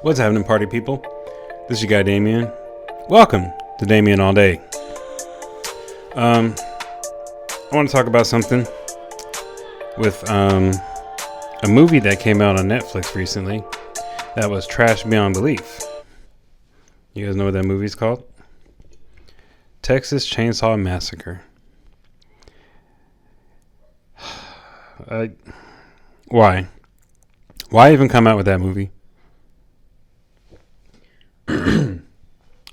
What's happening, party people? This is your guy Damien. Welcome to Damien All Day. I want to talk about something with a movie that came out on Netflix recently that was trash beyond belief. You guys know what that movie's called? Texas Chainsaw Massacre. Why? Why even come out with that movie?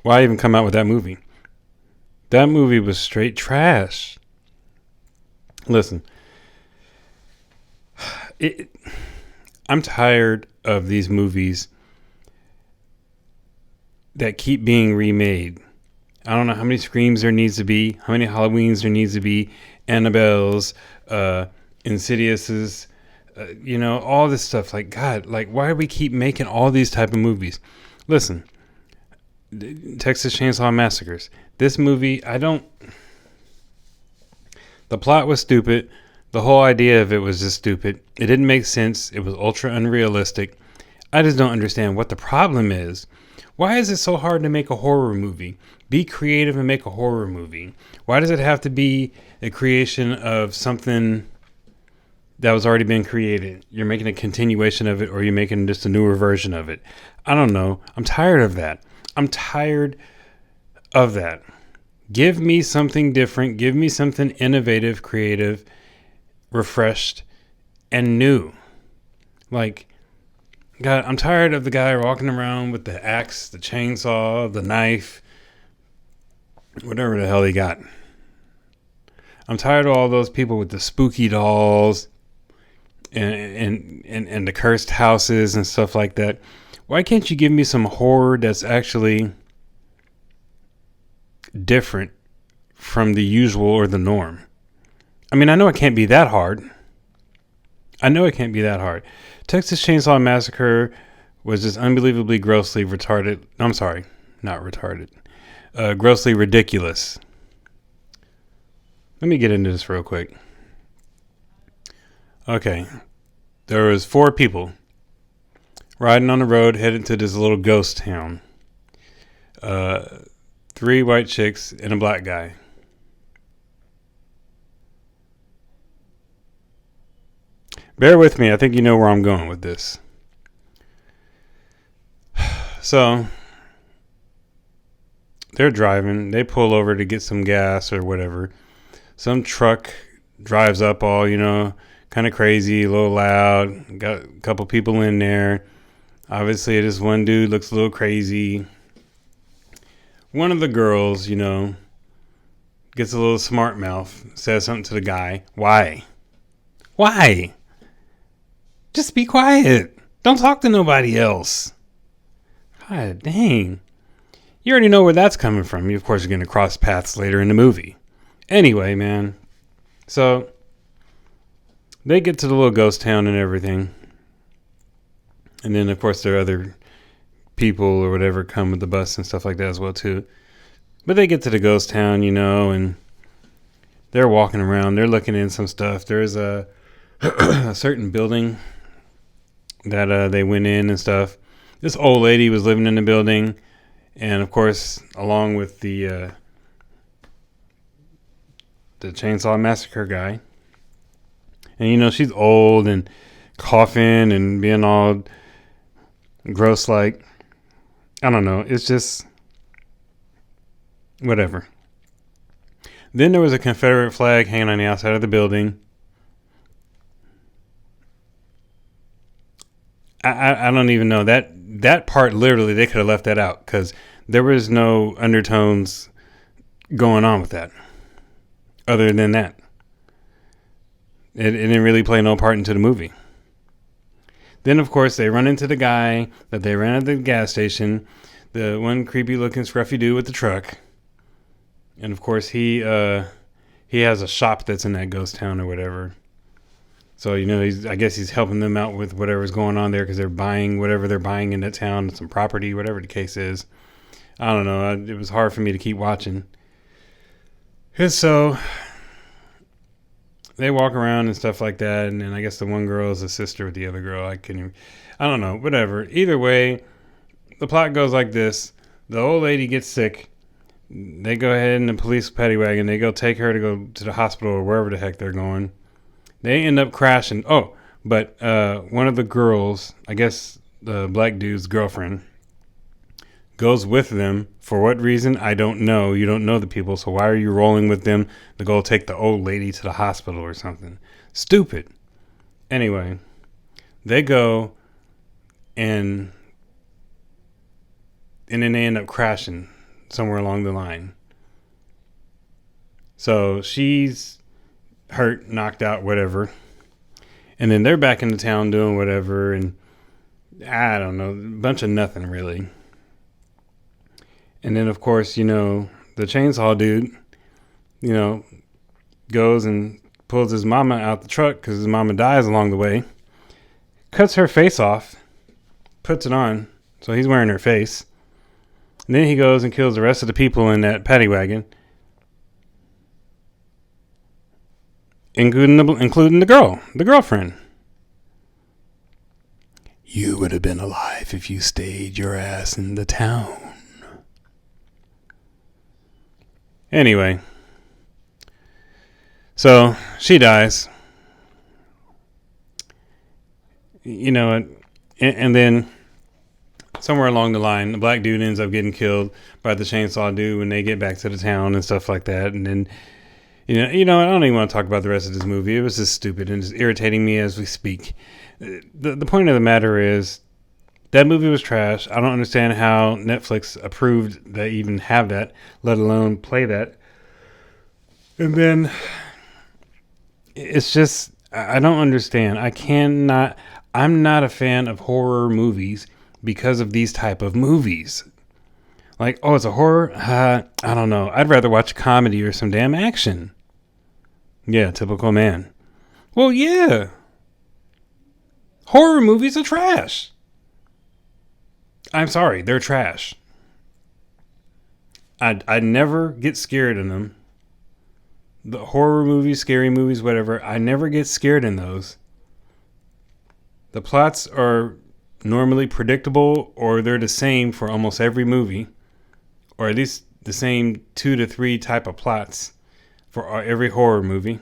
Why even come out with that movie? That movie was straight trash. Listen, I'm tired of these movies that keep being remade. I don't know how many Screams there needs to be, how many Halloweens there needs to be, Annabelle's, Insidious's, all this stuff. Like, God, why do we keep making all these type of movies? Listen, Texas Chainsaw Massacres. This movie, the plot was stupid. The whole idea of it was just stupid. It didn't make sense. It was ultra unrealistic. I just don't understand what the problem is. Why is it so hard to make a horror movie? Be creative and make a horror movie. Why does it have to be a creation of something that was already been created? You're making a continuation of it, or you're making just a newer version of it. I don't know. I'm tired of that. Give me something different. Give me something innovative, creative, refreshed, and new. God, I'm tired of the guy walking around with the axe, the chainsaw, the knife, whatever the hell he got. I'm tired of all those people with the spooky dolls and the cursed houses and stuff like that. Why can't you give me some horror that's actually different from the usual or the norm? I mean, I know it can't be that hard. Texas Chainsaw Massacre was just unbelievably grossly retarded. I'm sorry, not retarded. Grossly ridiculous. Let me get into this real quick. Okay. There was 4 people riding on the road headed to this little ghost town. 3 white chicks and a black guy. Bear with me. I think you know where I'm going with this. So, they're driving. They pull over to get some gas or whatever. Some truck drives up all, kind of crazy, a little loud. Got a couple people in there. Obviously, this one dude looks a little crazy. One of the girls, gets a little smart mouth, says something to the guy. Why? Just be quiet. Don't talk to nobody else. God dang. You already know where that's coming from. Of course, you're going to cross paths later in the movie. Anyway, man. So, they get to the little ghost town and everything. And then, of course, there are other people or whatever come with the bus and stuff like that as well, too. But they get to the ghost town, and they're walking around. They're looking in some stuff. There's a certain building that they went in and stuff. This old lady was living in the building, and of course, along with the Chainsaw Massacre guy. And she's old and coughing and being all gross. I don't know. It's just whatever. Then there was a Confederate flag hanging on the outside of the building. I don't even know. That part, literally, they could have left that out because there was no undertones going on with that. Other than that. It didn't really play no part into the movie. Then, of course, they run into the guy that they ran at the gas station. The one creepy-looking scruffy dude with the truck. And, of course, he has a shop that's in that ghost town or whatever. So, I guess he's helping them out with whatever's going on there because they're buying whatever they're buying in that town, some property, whatever the case is. I don't know. It was hard for me to keep watching. And so they walk around and stuff like that. And then I guess the one girl is a sister with the other girl. I don't know. Whatever. Either way, the plot goes like this. The old lady gets sick. They go ahead in the police paddy wagon. They go take her to go to the hospital or wherever the heck they're going. They end up crashing. Oh, but one of the girls, I guess the black dude's girlfriend, goes with them. For what reason? I don't know. You don't know the people, so why are you rolling with them to go take the old lady to the hospital or something? Stupid. Anyway, they go and then they end up crashing somewhere along the line. So she's hurt, knocked out, whatever. And then they're back in the town doing whatever, and I don't know, a bunch of nothing really. And then, of course, the chainsaw dude, goes and pulls his mama out the truck because his mama dies along the way, cuts her face off, puts it on, so he's wearing her face. And then he goes and kills the rest of the people in that paddy wagon, including the girlfriend. You would have been alive if you stayed your ass in the town. Anyway, so she dies. And then somewhere along the line, the black dude ends up getting killed by the chainsaw dude when they get back to the town and stuff like that. And then, I don't even want to talk about the rest of this movie. It was just stupid and just irritating me as we speak. The point of the matter is that movie was trash. I don't understand how Netflix approved they even have that, let alone play that. And then it's just, I don't understand. I'm not a fan of horror movies because of these type of movies. Like, oh, it's a horror? I don't know. I'd rather watch a comedy or some damn action. Yeah, typical man. Well, yeah. Horror movies are trash. I'm sorry, they're trash. I never get scared in them. The horror movies, scary movies, whatever, I never get scared in those. The plots are normally predictable, or they're the same for almost every movie, or at least the same 2 to 3 type of plots for every horror movie.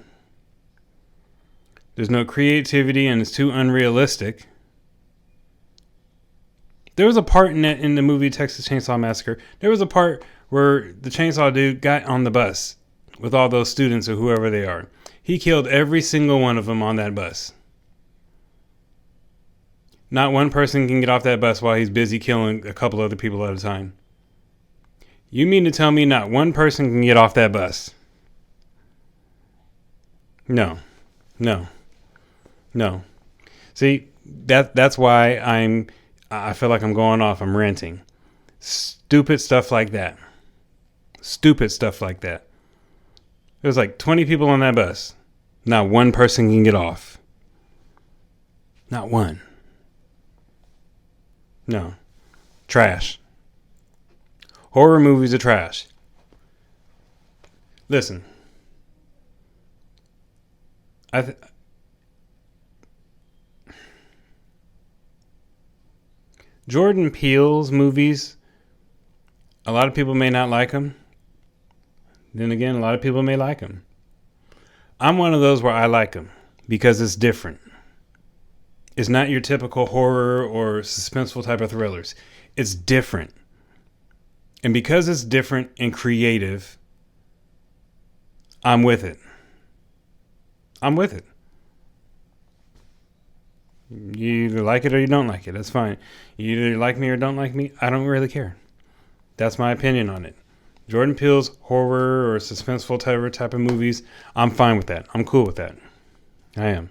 There's no creativity and it's too unrealistic. There was a part in the movie Texas Chainsaw Massacre, there was a part where the chainsaw dude got on the bus with all those students or whoever they are. He killed every single one of them on that bus. Not one person can get off that bus while he's busy killing a couple other people at a time. You mean to tell me not one person can get off that bus? No. See, that's why I feel like I'm going off. I'm ranting. Stupid stuff like that. There's like 20 people on that bus. Not one person can get off. Not one. No. Trash. Horror movies are trash. Listen. Jordan Peele's movies, a lot of people may not like them. Then again, a lot of people may like them. I'm one of those where I like them because it's different. It's not your typical horror or suspenseful type of thrillers. It's different. And because it's different and creative, I'm with it. You either like it or you don't like it. That's fine. You either like me or don't like me. I don't really care. That's my opinion on it. Jordan Peele's horror or suspenseful type of movies, I'm fine with that. I'm cool with that. I am.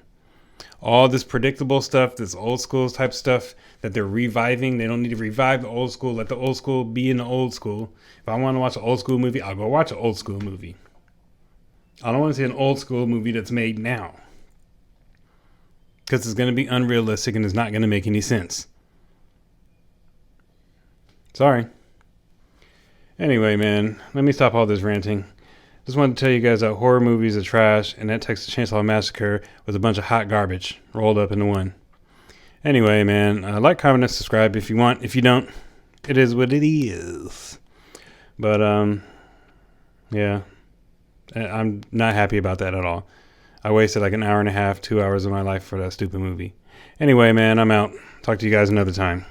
All this predictable stuff, this old school type stuff that they're reviving. They don't need to revive the old school. Let the old school be in the old school. If I want to watch an old school movie, I'll go watch an old school movie. I don't want to see an old school movie that's made now. Because it's going to be unrealistic and it's not going to make any sense. Sorry. Anyway, man, let me stop all this ranting. Just wanted to tell you guys that horror movies are trash and that Texas Chainsaw Massacre was a bunch of hot garbage rolled up into one. Anyway, man, like, comment, and subscribe if you want. If you don't, it is what it is. But yeah, I'm not happy about that at all. I wasted like an hour and a half, 2 hours of my life for that stupid movie. Anyway, man, I'm out. Talk to you guys another time.